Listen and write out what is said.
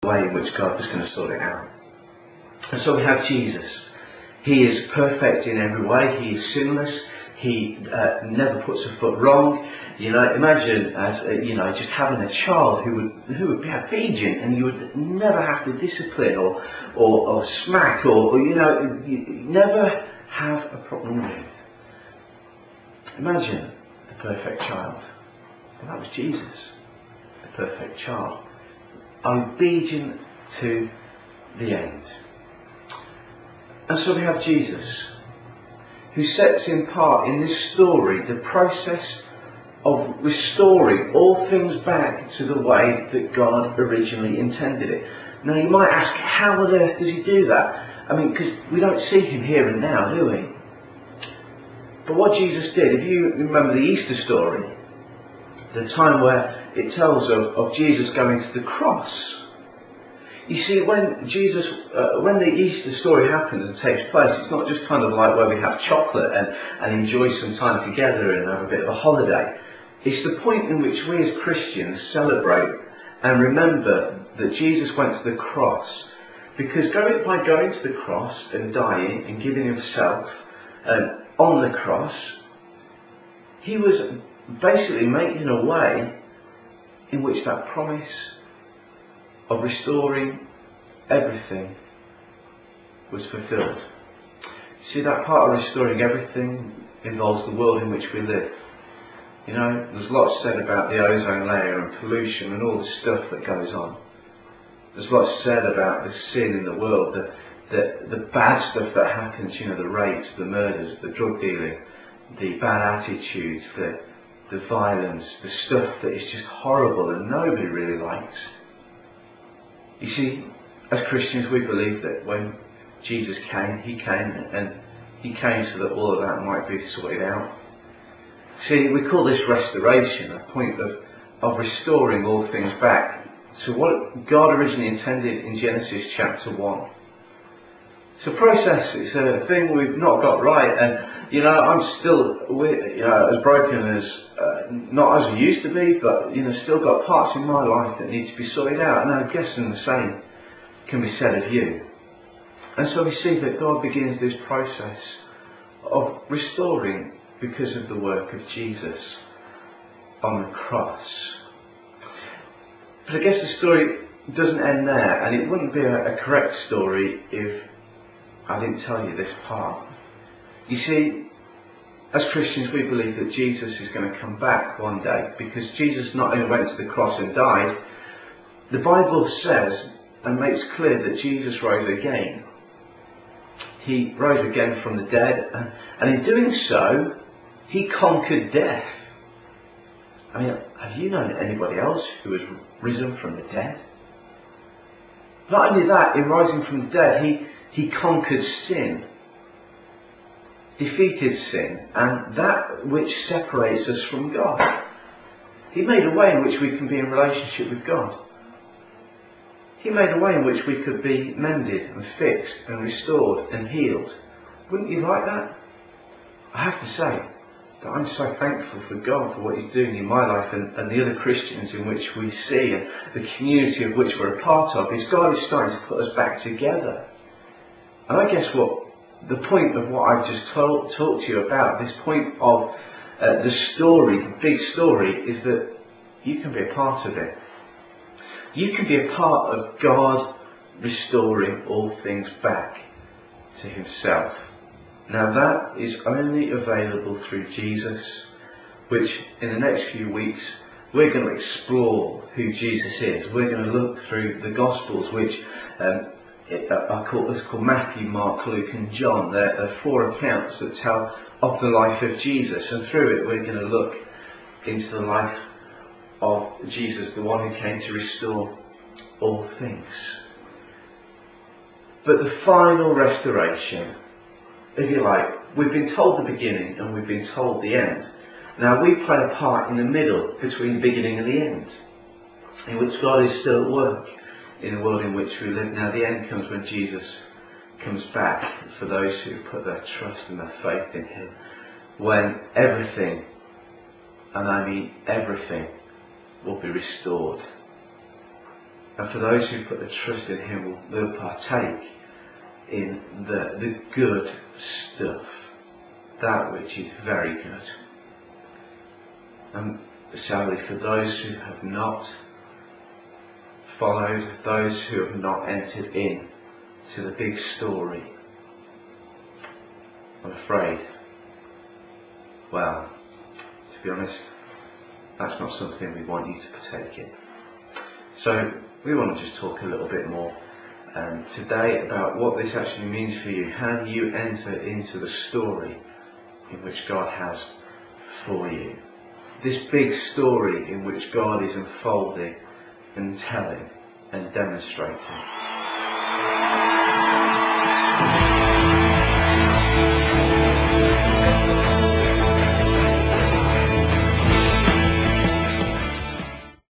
way in which God was going to sort it out. And so we have Jesus. He is perfect in every way. He is sinless. He never puts a foot wrong. You know, imagine as just having a child who would be obedient, and you would never have to discipline or smack or you never have a problem with. Imagine the perfect child. Well, that was Jesus, the perfect child, obedient to the end. And so we have Jesus, who sets in part in this story the process of restoring all things back to the way that God originally intended it. Now you might ask, how on earth does he do that? I mean, because we don't see him here and now, do we? But what Jesus did, if you remember the Easter story, the time where it tells of Jesus going to the cross. You see, when the Easter story happens and takes place, it's not just kind of like where we have chocolate and enjoy some time together and have a bit of a holiday. It's the point in which we as Christians celebrate and remember that Jesus went to the cross. Because by going to the cross and dying and giving himself on the cross, he was basically making a way in which that promise of restoring everything was fulfilled. See, that part of restoring everything involves the world in which we live. You know, there's lots said about the ozone layer and pollution and all the stuff that goes on. There's lots said about the sin in the world, the bad stuff that happens, you know, the rapes, the murders, the drug dealing, the bad attitudes, the violence, the stuff that is just horrible and nobody really likes. You see, as Christians we believe that when Jesus came, he came so that all of that might be sorted out. See, we call this restoration, a point of restoring all things back to what God originally intended in Genesis chapter 1. It's a process, it's a thing we've not got right, and I'm still as broken as, not as I used to be, but still got parts in my life that need to be sorted out, and I'm guessing the same can be said of you. And so we see that God begins this process of restoring because of the work of Jesus on the cross. But I guess the story doesn't end there, and it wouldn't be a correct story if I didn't tell you this part. You see, as Christians we believe that Jesus is going to come back one day, because Jesus not only went to the cross and died, the Bible says and makes clear that Jesus rose again. He rose again from the dead, and in doing so he conquered death. I mean, have you known anybody else who has risen from the dead? Not only that, in rising from the dead, he conquered sin, defeated sin, and that which separates us from God. He made a way in which we can be in relationship with God. He made a way in which we could be mended and fixed and restored and healed. Wouldn't you like that? I have to say that I'm so thankful for God for what he's doing in my life and the other Christians in which we see, and the community of which we're a part of, is God is starting to put us back together. And I guess what the point of what I've just talked to you about, this point of the story, the big story, is that you can be a part of it. You can be a part of God restoring all things back to himself. Now that is only available through Jesus, which in the next few weeks we're going to explore who Jesus is. We're going to look through the Gospels, which are called Matthew, Mark, Luke and John. They're 4 accounts that tell of the life of Jesus, and through it we're going to look into the life of Jesus, the one who came to restore all things. But the final restoration, if you like, we've been told the beginning and we've been told the end. Now we play a part in the middle between the beginning and the end, in which God is still at work in the world in which we live. Now the end comes when Jesus comes back for those who put their trust and their faith in him, when everything, and I mean everything, will be restored. And for those who put their trust in Him will partake in the good stuff, that which is very good. And sadly, for those who have not followed, those who have not entered in to the big story, I'm afraid, well, to be honest, that's not something we want you to partake in. So we want to just talk a little bit more today about what this actually means for you. How do you enter into the story in which God has for you? This big story in which God is unfolding and telling and demonstrating.